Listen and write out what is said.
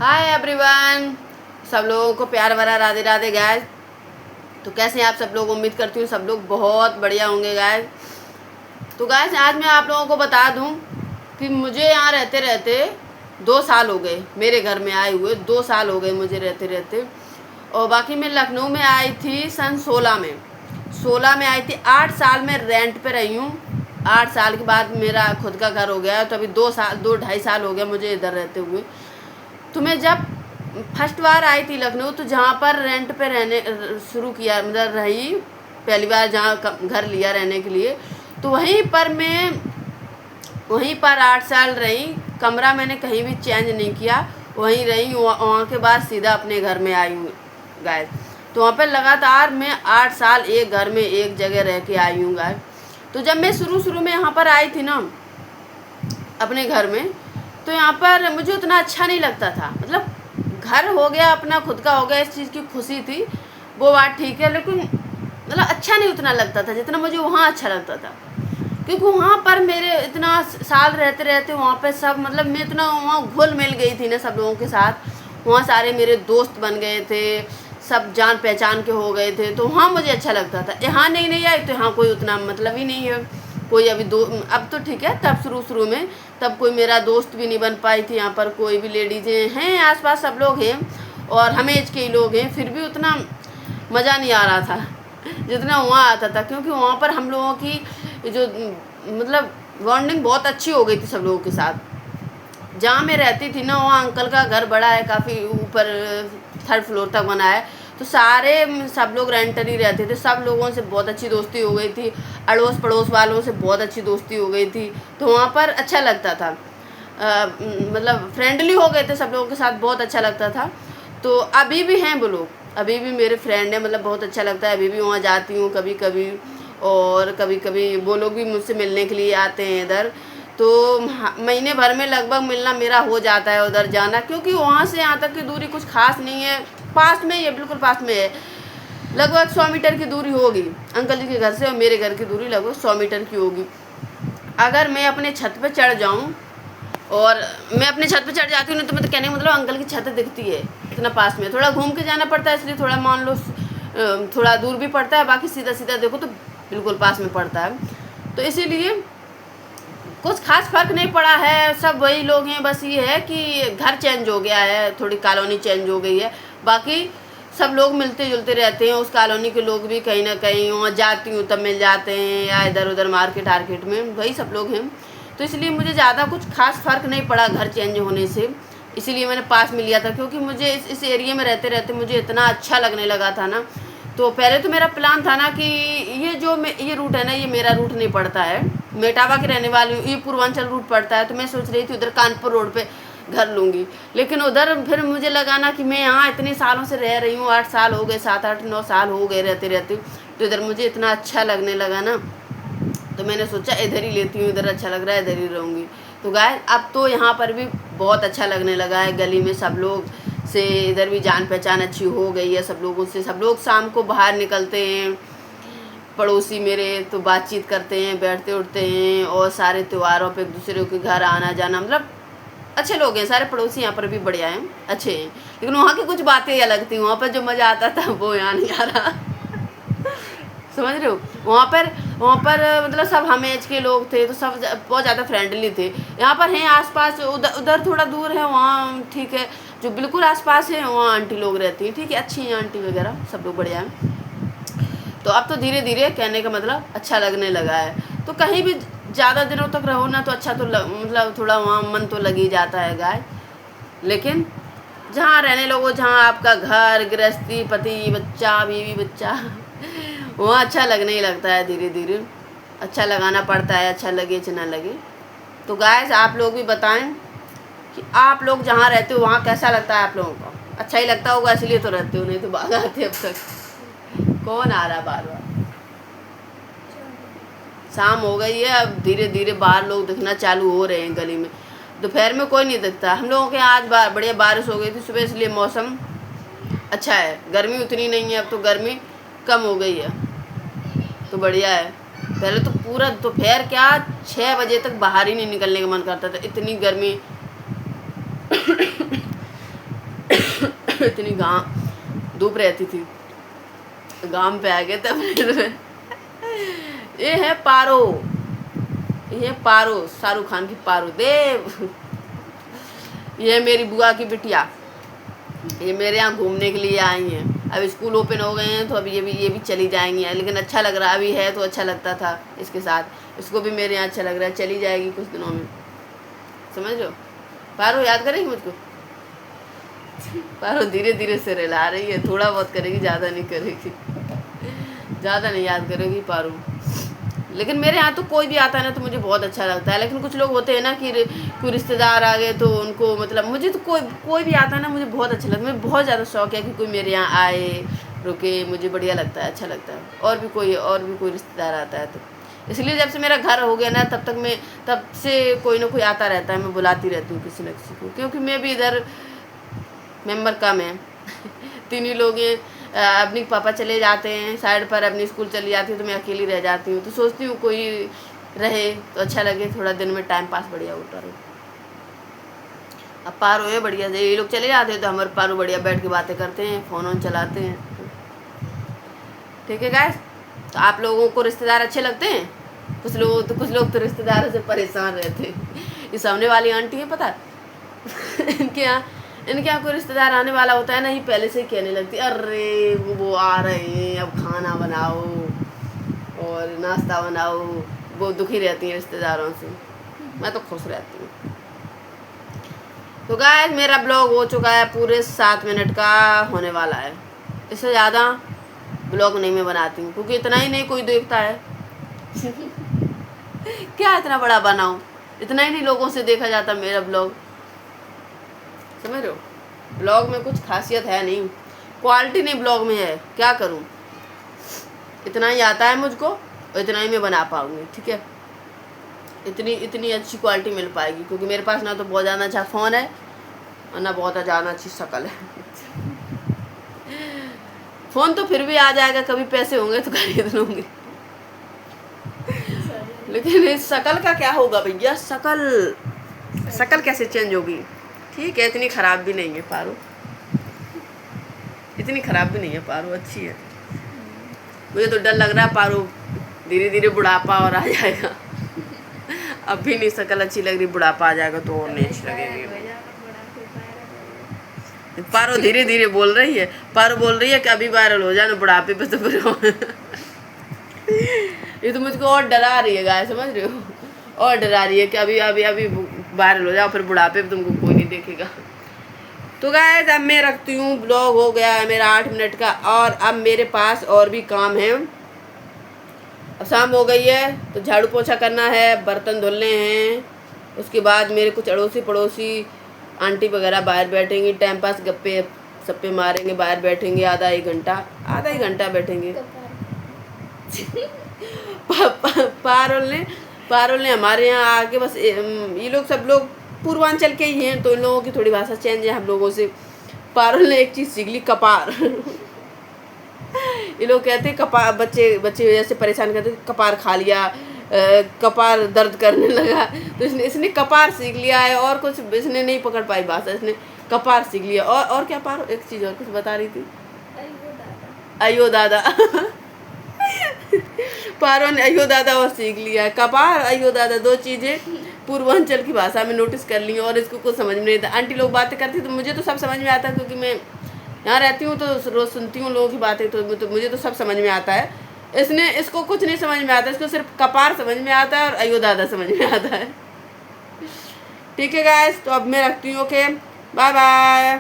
Hi everyone, सब लोगों को प्यार भरा राधे राधे गाइस। तो कैसे हैं आप सब लोग? उम्मीद करती हूँ सब लोग बहुत बढ़िया होंगे गाइस। तो गाइस आज मैं आप लोगों को बता दूँ कि मुझे यहाँ रहते रहते 2 साल हो गए, मेरे घर में आए हुए 2 साल हो गए मुझे रहते रहते। और बाकी मैं लखनऊ में आई थी सन 16 में आई थी। 8 साल में रेंट पे रही हूँ। 8 साल के बाद मेरा खुद का घर हो गया। तो अभी 2 ढाई साल हो गया मुझे इधर रहते हुए। तो मैं जब फर्स्ट बार आई थी लखनऊ, तो जहाँ पर रेंट पे रहने शुरू किया, मतलब रही पहली बार जहाँ घर लिया रहने के लिए, तो वहीं पर 8 साल रही। कमरा मैंने कहीं भी चेंज नहीं किया, वहीं रही। वहाँ के बाद सीधा अपने घर में आई हूँ गाइस। तो वहाँ पर लगातार मैं 8 साल एक घर में एक जगह रह के आई हूँ गाइस। तो जब मैं शुरू में यहाँ पर आई थी ना अपने घर में, तो यहाँ पर मुझे उतना अच्छा नहीं लगता था। मतलब घर हो गया अपना, खुद का हो गया, इस चीज़ की खुशी थी, वो बात ठीक है, लेकिन मतलब अच्छा नहीं उतना लगता था जितना मुझे वहाँ अच्छा लगता था। क्योंकि वहाँ पर मेरे इतना साल रहते रहते वहाँ पे सब, मतलब मैं इतना वहाँ घुल मिल गई थी ना सब लोगों के साथ। वहाँ सारे मेरे दोस्त बन गए थे, सब जान पहचान के हो गए थे, तो वहाँ मुझे अच्छा लगता था। यहाँ नहीं आई तो यहाँ कोई उतना मतलब ही नहीं है कोई। अब तो ठीक है, तब शुरू में तब कोई मेरा दोस्त भी नहीं बन पाई थी। यहाँ पर कोई भी लेडीज़ें हैं आसपास, सब लोग हैं और हम एज के ही लोग हैं, फिर भी उतना मज़ा नहीं आ रहा था जितना वहाँ आता था। क्योंकि वहाँ पर हम लोगों की जो मतलब बॉन्डिंग बहुत अच्छी हो गई थी सब लोगों के साथ। जहाँ मैं रहती थी ना, वहाँ अंकल का घर बड़ा है, काफ़ी ऊपर 3rd फ्लोर तक बना है। तो सारे सब लोग रेंटर ही रहते थे। सब लोगों से बहुत अच्छी दोस्ती हो गई थी, अड़ोस पड़ोस वालों से बहुत अच्छी दोस्ती हो गई थी। तो वहाँ पर अच्छा लगता था, मतलब फ्रेंडली हो गए थे सब लोगों के साथ, बहुत अच्छा लगता था। तो अभी भी हैं वो लोग, अभी भी मेरे फ्रेंड हैं, मतलब बहुत अच्छा लगता है। अभी भी वहाँ जाती हूँ कभी कभी, और कभी कभी वो लोग भी मुझसे मिलने के लिए आते हैं इधर। तो महीने भर में लगभग मिलना मेरा हो जाता है उधर जाना, क्योंकि वहाँ से यहाँ तक की दूरी कुछ खास नहीं है, पास में ही है, बिल्कुल पास में है। लगभग 100 मीटर की दूरी होगी अंकल जी के घर से, और मेरे घर की दूरी लगभग 100 मीटर की होगी। अगर मैं अपने छत पे चढ़ जाऊँ, और मैं अपने छत पे चढ़ जाती हूँ ना, तो मैं तो कहने का मतलब अंकल की छत दिखती है इतना पास में। थोड़ा घूम के जाना पड़ता है, इसलिए थोड़ा मान लो थोड़ा दूर भी पड़ता है, बाकी सीधा सीधा देखो तो बिल्कुल पास में पड़ता है। तो इसीलिए कुछ खास फर्क नहीं पड़ा है, सब वही लोग हैं। बस ये है कि घर चेंज हो गया है, थोड़ी कॉलोनी चेंज हो गई है, बाकी सब लोग मिलते जुलते रहते हैं। उस कॉलोनी के लोग भी कहीं ना कहीं वहाँ जाती हूँ तब मिल जाते हैं, या इधर उधर मार्केट में वही सब लोग हैं। तो इसलिए मुझे ज़्यादा कुछ खास फ़र्क नहीं पड़ा घर चेंज होने से, इसीलिए मैंने पास में लिया था। क्योंकि मुझे इस एरिया में रहते रहते मुझे इतना अच्छा लगने लगा था ना। तो पहले तो मेरा प्लान था ना कि ये रूट है ना, ये मेरा रूट नहीं पड़ता है, मैं इटावा की रहने वाली हूँ, ये पूर्वांचल रूट पड़ता है। तो मैं सोच रही थी उधर कानपुर रोड पे घर लूँगी, लेकिन उधर फिर मुझे लगा ना कि मैं यहाँ इतने सालों से रह रही हूँ, 8 साल हो गए, 7-8-9 साल हो गए रहते रहते, तो इधर मुझे इतना अच्छा लगने लगा ना, तो मैंने सोचा इधर ही लेती हूँ, इधर अच्छा लग रहा है, इधर ही रहूँगी। तो गाइस अब तो यहाँ पर भी बहुत अच्छा लगने लगा है। गली में सब लोग से इधर भी जान पहचान अच्छी हो गई है सब लोगों से। सब लोग शाम को बाहर निकलते हैं, पड़ोसी मेरे, तो बातचीत करते हैं, बैठते उठते हैं, और सारे त्योहारों पे एक दूसरे के घर आना जाना, मतलब अच्छे लोग हैं सारे पड़ोसी। यहाँ पर भी बढ़िया हैं, अच्छे हैं। लेकिन वहाँ की कुछ बातें अलग थी, वहाँ पर जो मज़ा आता था वो यहाँ नहीं आ रहा समझ रहे हो? वहाँ पर मतलब सब हम एज के लोग थे, तो सब बहुत ज़्यादा फ्रेंडली थे। यहाँ पर हैं आसपास, उधर थोड़ा दूर है, वहाँ ठीक है। जो बिल्कुल आसपास है वहाँ आंटी लोग रहती हैं, ठीक है, अच्छी हैं आंटी वगैरह, सब लोग बढ़िया हैं। तो अब तो धीरे धीरे कहने का मतलब अच्छा लगने लगा है। तो कहीं भी ज़्यादा दिनों तक रहो ना, तो अच्छा तो मतलब थोड़ा वहाँ मन तो लग ही जाता है गाय। लेकिन जहाँ रहने लगो, जहाँ आपका घर गृहस्थी, पति बच्चा, बीवी बच्चा वहाँ अच्छा लगने ही लगता है। धीरे धीरे अच्छा लगाना पड़ता है, अच्छा लगे चाहे ना लगे। तो गाइस आप लोग भी बताएं कि आप लोग जहाँ रहते हो वहाँ कैसा लगता है आप लोगों को? अच्छा ही लगता होगा, इसलिए तो रहते हो, नहीं तो भाग आते अब तक। कौन आ रहा है बार बार? शाम हो गई है, अब धीरे धीरे बाहर लोग दिखना चालू हो रहे हैं गली में। दोपहर में कोई नहीं दिखता। हम लोगों के यहाँ आज बढ़िया बारिश हो गई थी सुबह, इसलिए मौसम अच्छा है, गर्मी उतनी नहीं है। अब तो गर्मी कम हो गई है, तो बढ़िया है। पहले तो पूरा दोपहर क्या 6 बजे तक बाहर ही नहीं निकलने का मन करता था, इतनी गर्मी इतनी धूप रहती थी। गांव पे आ गए थे। ये है पारो, ये पारो, शाहरुख खान की पारो देव। ये है मेरी बुआ की बिटिया, ये मेरे यहाँ घूमने के लिए आई हैं। अब स्कूल ओपन हो गए हैं तो अब ये भी चली जाएंगी, लेकिन अच्छा लग रहा है, अभी है तो अच्छा लगता था इसके साथ, इसको भी मेरे यहाँ अच्छा लग रहा है, चली जाएगी कुछ दिनों में, समझ लो। पारो याद करेगी मुझको, पारो धीरे धीरे से रिला रही है, थोड़ा बहुत करेगी, ज़्यादा नहीं करेगी, ज़्यादा नहीं याद करेगी पारो। लेकिन मेरे यहाँ तो कोई भी आता है ना तो मुझे बहुत अच्छा लगता है, लेकिन कुछ लोग होते हैं ना कि कोई रिश्तेदार आ गए तो उनको मतलब, मुझे तो कोई भी आता है ना मुझे बहुत अच्छा लगता है, मुझे बहुत ज़्यादा शौक है कि कोई मेरे यहाँ आए रुके, मुझे बढ़िया लगता है, अच्छा लगता है। और भी कोई रिश्तेदार आता है तो इसलिए जब से मेरा घर हो गया ना तब से कोई ना कोई आता रहता है, मैं बुलाती रहती हूँ किसी न किसी को, क्योंकि मैं भी इधर मेंबर कम है। 3 ही लोग हैं, अपने पापा चले जाते हैं साइड पर, अपनी स्कूल चली जाती हूँ तो मैं अकेली रह जाती हूँ, तो सोचती हूँ कोई रहे तो अच्छा लगे, थोड़ा दिन में टाइम पास बढ़िया होता रहे। अब पारो है बढ़िया से, ये लोग चले जाते हैं तो हमारे पारो बढ़िया बैठ के बातें करते हैं, फ़ोन ऑन चलाते हैं। ठीक है गाइस, तो आप लोगों को रिश्तेदार अच्छे लगते हैं? कुछ लोग तो रिश्तेदारों से परेशान रहते हैं। ये सामने वाली आंटी है पता इनके यहाँ कोई रिश्तेदार आने वाला होता है ना, ये पहले से ही कहने लगती है, अरे वो आ रहे हैं, अब खाना बनाओ और नाश्ता बनाओ। वो दुखी रहती हैं रिश्तेदारों से, मैं तो खुश रहती हूँ। तो गाइस मेरा ब्लॉग हो चुका है पूरे 7 मिनट का होने वाला है, इससे ज़्यादा ब्लॉग नहीं मैं बनाती हूँ, क्योंकि इतना ही नहीं कोई देखता है। क्या इतना बड़ा बनाऊँ, इतना ही नहीं लोगों से देखा जाता मेरा ब्लॉग, समझ रहे हो। ब्लॉग में कुछ खासियत है नहीं, क्वालिटी नहीं ब्लॉग में है, क्या करूं, इतना ही आता है मुझको और इतना ही मैं बना पाऊंगी। ठीक है, इतनी अच्छी क्वालिटी मिल पाएगी, क्योंकि मेरे पास ना तो बहुत ज़्यादा अच्छा फ़ोन है और ना बहुत ज़्यादा अच्छी शक्ल है। फ़ोन तो फिर भी आ जाएगा, कभी पैसे होंगे तो खरीद लूँगी, लेकिन इस शक्ल का क्या होगा भैया, शक्ल कैसे चेंज होगी। ठीक है, इतनी ख़राब भी नहीं है पारो, इतनी ख़राब भी नहीं है पारो, अच्छी है। मुझे तो डर लग रहा है पारो धीरे धीरे बुढ़ापा और आ जाएगा। अब भी नहीं शक्ल अच्छी लग रही, बुढ़ापा आ जाएगा तो और नहीं अच्छी लगेगी। पारो धीरे धीरे बोल रही है, पारो बोल रही है कि अभी वायरल हो जाए, बुढ़ापे पे तो फिर ये तो मुझको और डरा रही है गाय, समझ रहे हो, और डरा रही है कि अभी वायरल हो जाओ, फिर बुढ़ापे पे तुमको कोई नहीं देखेगा। तो गाइस अब मैं रखती हूँ, ब्लॉग हो गया है मेरा 8 मिनट का, और अब मेरे पास और भी काम है। अब शाम हो गई है तो झाड़ू पोछा करना है, बर्तन धुलने हैं, उसके बाद मेरे कुछ अड़ोसी पड़ोसी आंटी वगैरह बाहर बैठेंगी, टाइम पास गप्पे सप्पे मारेंगे, बाहर बैठेंगे आधा ही घंटा बैठेंगे। पारुल ने हमारे यहाँ आके बस ये लोग सब लोग पूर्वांचल के ही हैं तो इन लोगों की थोड़ी भाषा चेंज है हम लोगों से। पारुल ने एक चीज़ सीख ली, कपार। ये लोग कहते हैं कपार, बच्चे जैसे परेशान करते कपार खा लिया, कपार दर्द करने लगा, तो इसने कपार सीख लिया है, और कुछ इसने नहीं पकड़ पाई भाषा, इसने कपार सीख लिया। और क्या पारो एक चीज़ और कुछ बता रही थी, अयो दादा। पारो ने अयो दादा और सीख लिया है, कपार अयो दादा 2 चीज़ें पूर्वांचल की भाषा में नोटिस कर ली, और इसको कुछ समझ में नहीं आता। आंटी लोग बातें करती तो मुझे तो सब समझ में आता, क्योंकि मैं यहाँ रहती हूँ तो रोज़ सुनती हूँ लोगों की बातें, तो मुझे तो सब समझ में आता है। इसको कुछ नहीं समझ में आता, इसको सिर्फ कपार समझ में आता है और अयो दादा समझ में आता है। ठीक है गाइस, तो अब मैं रखती हूँ, ओके बाय बाय।